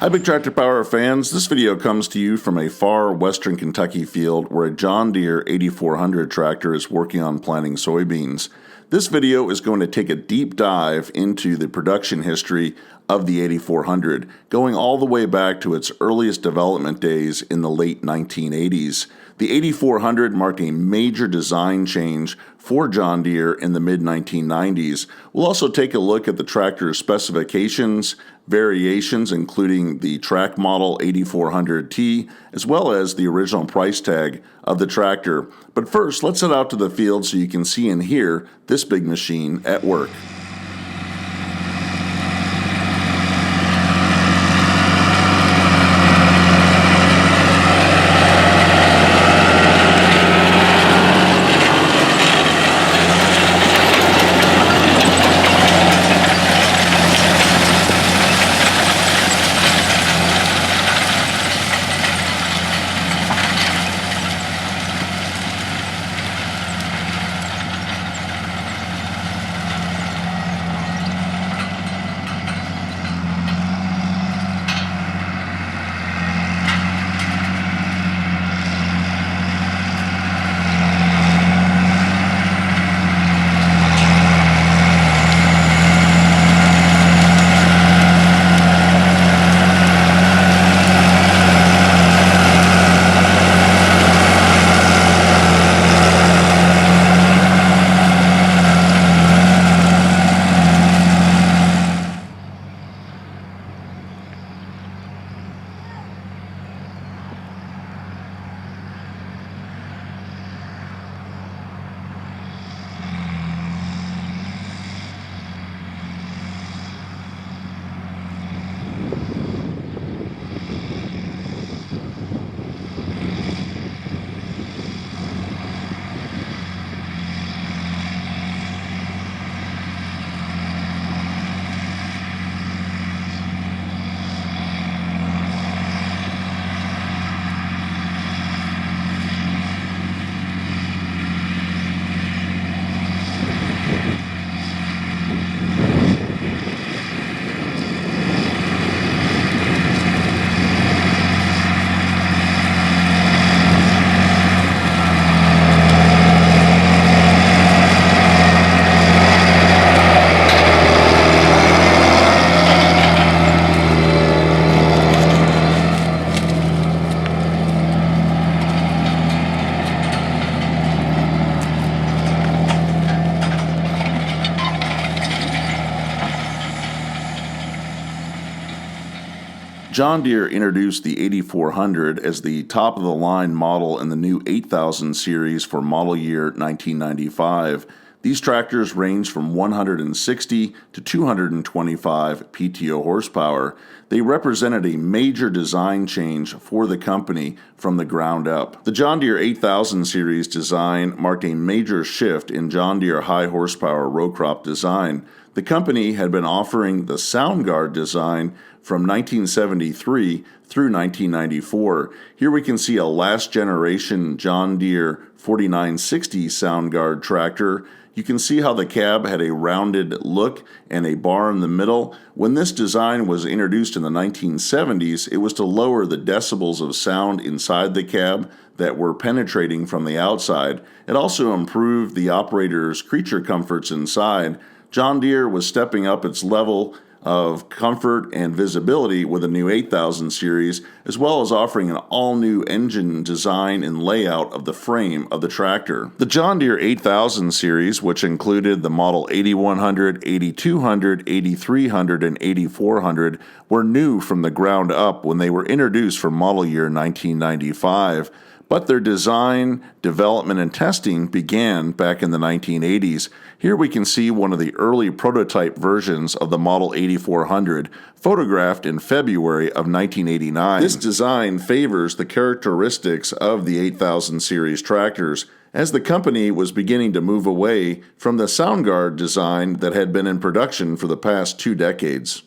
Hi Big Tractor Power fans, this video comes to you from a far western Kentucky field where a John Deere 8400 tractor is working on planting soybeans. This video is going to take a deep dive into the production history of the 8400, going all the way back to its earliest development days in the late 1980s. The 8400 marked a major design change for John Deere in the mid-1990s. We'll also take a look at the tractor's specifications, variations including the track model 8400T, as well as the original price tag of the tractor. But first, let's head out to the field so you can see and hear this big machine at work. John Deere introduced the 8400 as the top-of-the-line model in the new 8000 series for model year 1995. These tractors range from 160 to 225 PTO horsepower. They represented a major design change for the company from the ground up. The John Deere 8000 series design marked a major shift in John Deere high horsepower row crop design. The company had been offering the Sound Guard design from 1973 through 1994. Here we can see a last generation John Deere 4960 Sound Guard tractor. You can see how the cab had a rounded look and a bar in the middle. When this design was introduced in the 1970s, it was to lower the decibels of sound inside the cab that were penetrating from the outside. It also improved the operator's creature comforts inside. John Deere was stepping up its level of comfort and visibility with a new 8000 series, as well as offering an all-new engine design and layout of the frame of the tractor. The John Deere 8000 series, which included the model 8100, 8200, 8300, and 8400, were new from the ground up when they were introduced for model year 1995. But their design, development, and testing began back in the 1980s. Here we can see one of the early prototype versions of the Model 8400, photographed in February of 1989. This design favors the characteristics of the 8000 series tractors, as the company was beginning to move away from the Sound Guard design that had been in production for the past 2 decades.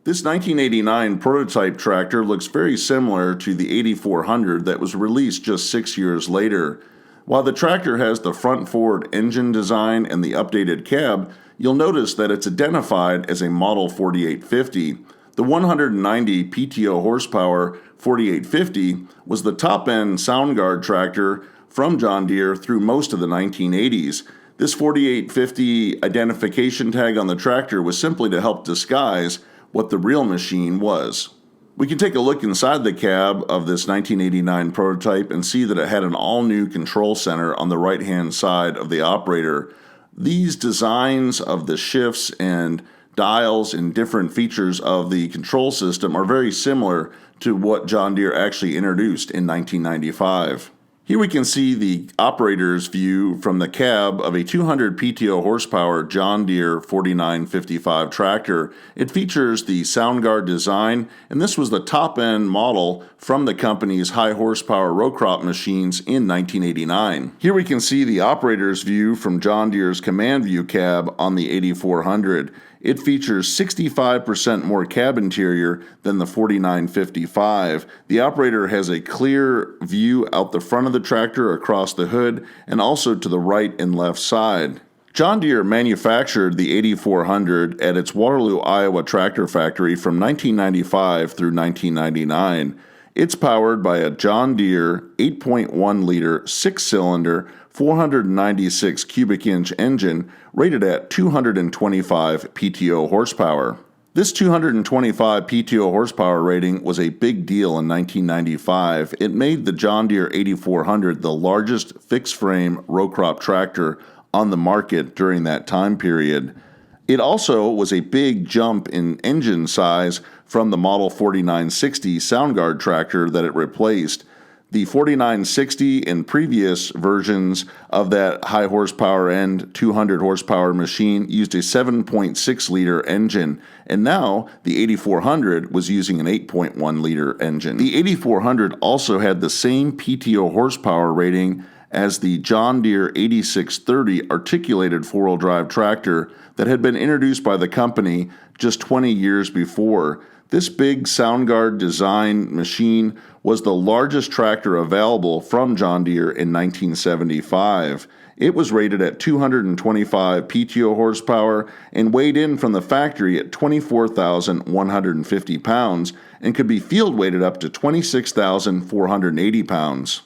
This 1989 prototype tractor looks very similar to the 8400 that was released just 6 years later. While the tractor has the front-forward engine design and the updated cab, you'll notice that it's identified as a Model 4850. The 190 PTO horsepower 4850 was the top-end SoundGuard tractor from John Deere through most of the 1980s. This 4850 identification tag on the tractor was simply to help disguise what the real machine was. We can take a look inside the cab of this 1989 prototype and see that it had an all-new control center on the right-hand side of the operator. These designs of the shifts and dials and different features of the control system are very similar to what John Deere actually introduced in 1995. Here we can see the operator's view from the cab of a 200 PTO horsepower John Deere 4955 tractor. It features the SoundGuard design, and this was the top-end model from the company's high horsepower row crop machines in 1989. Here we can see the operator's view from John Deere's command view cab on the 8400. It features 65% more cab interior than the 4955. The operator has a clear view out the front of the tractor, across the hood, and also to the right and left side. John Deere manufactured the 8400 at its Waterloo, Iowa tractor factory from 1995 through 1999. It's powered by a John Deere 8.1-liter, 6-cylinder, 496 cubic inch engine rated at 225 PTO horsepower. This 225 PTO horsepower rating was a big deal in 1995. It made the John Deere 8400 the largest fixed-frame row crop tractor on the market during that time period. It also was a big jump in engine size from the Model 4960 SoundGuard tractor that it replaced. The 4960 and previous versions of that high horsepower end 200 horsepower machine used a 7.6 liter engine, and now the 8400 was using an 8.1 liter engine. The 8400 also had the same PTO horsepower rating as the John Deere 8630 articulated four-wheel drive tractor that had been introduced by the company just 20 years before. This big SoundGuard design machine was the largest tractor available from John Deere in 1975. It was rated at 225 PTO horsepower and weighed in from the factory at 24,150 pounds and could be field weighted up to 26,480 pounds.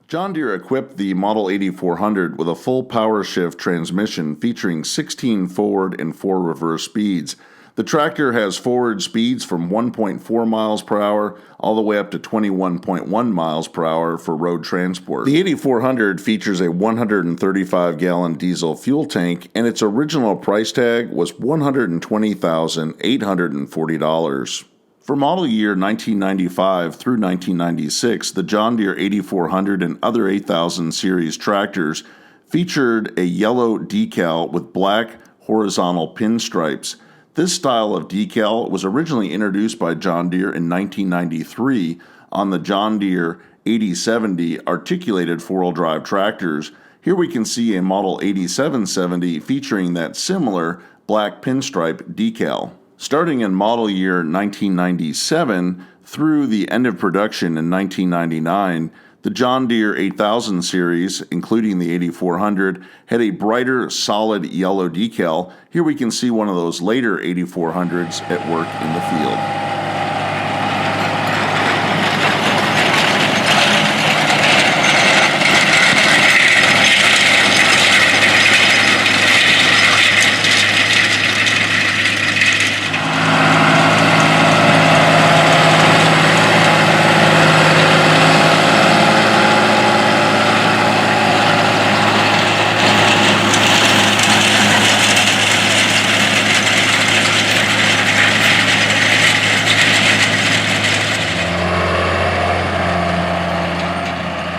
John Deere equipped the Model 8400 with a full power shift transmission featuring 16 forward and 4 reverse speeds. The tractor has forward speeds from 1.4 miles per hour all the way up to 21.1 miles per hour for road transport. The 8400 features a 135-gallon diesel fuel tank, and its original price tag was $120,840. For model year 1995 through 1996, the John Deere 8400 and other 8000 series tractors featured a yellow decal with black horizontal pinstripes. This style of decal was originally introduced by John Deere in 1993 on the John Deere 8070 articulated four-wheel drive tractors. Here we can see a Model 8770 featuring that similar black pinstripe decal. Starting in model year 1997 through the end of production in 1999, the John Deere 8000 series, including the 8400, had a brighter, solid yellow decal. Here we can see one of those later 8400s at work in the field.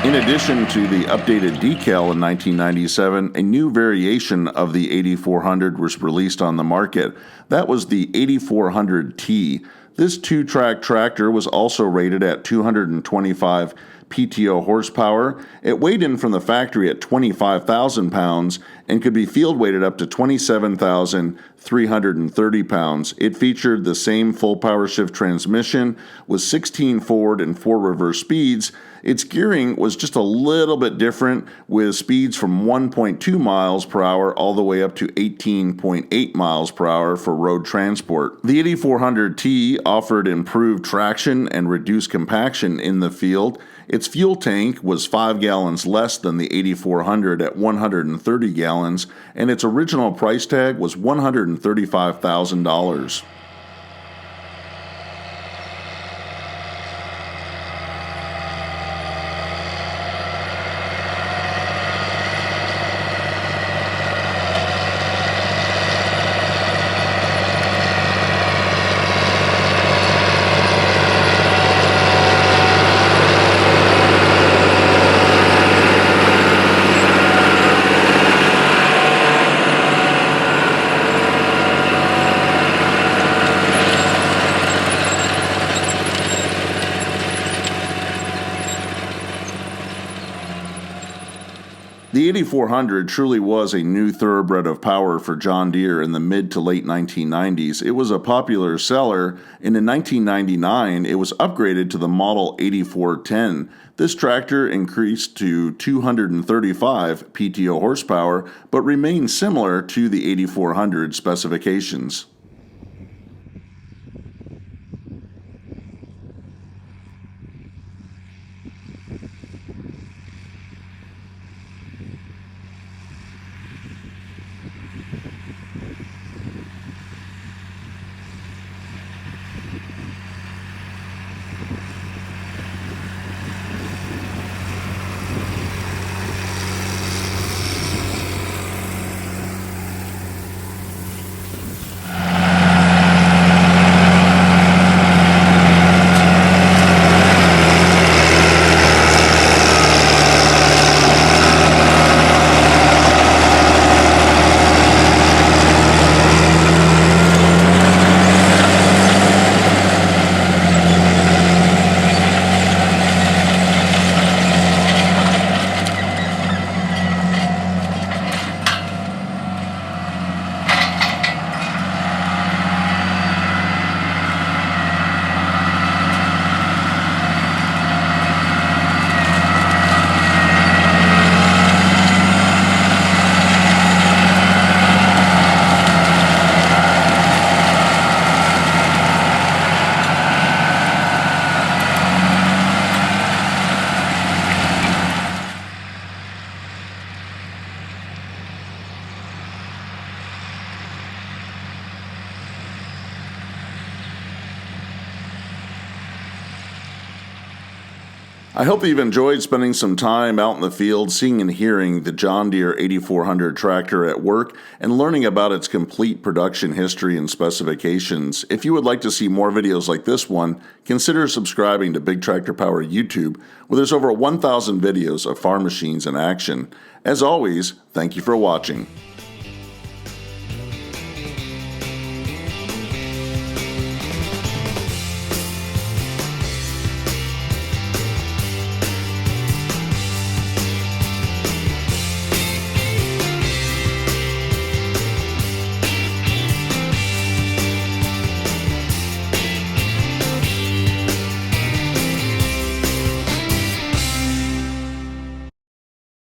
In addition to the updated decal in 1997, a new variation of the 8400 was released on the market. That was the 8400T. This two-track tractor was also rated at 225 PTO horsepower. It weighed in from the factory at 25,000 pounds and could be field weighted up to 27,330 pounds. It featured the same full power shift transmission with 16 forward and 4 reverse speeds. Its gearing was just a little bit different, with speeds from 1.2 miles per hour all the way up to 18.8 miles per hour for road transport. The 8400T offered improved traction and reduced compaction in the field. Its fuel tank was 5 gallons less than the 8400 at 130 gallons, and its original price tag was $135,000. The 8400 truly was a new thoroughbred of power for John Deere in the mid to late 1990s. It was a popular seller, and in 1999 it was upgraded to the model 8410. This tractor increased to 235 PTO horsepower, but remained similar to the 8400 specifications. I hope you've enjoyed spending some time out in the field seeing and hearing the John Deere 8400 tractor at work and learning about its complete production history and specifications. If you would like to see more videos like this one, consider subscribing to Big Tractor Power YouTube, where there's over 1,000 videos of farm machines in action. As always, thank you for watching.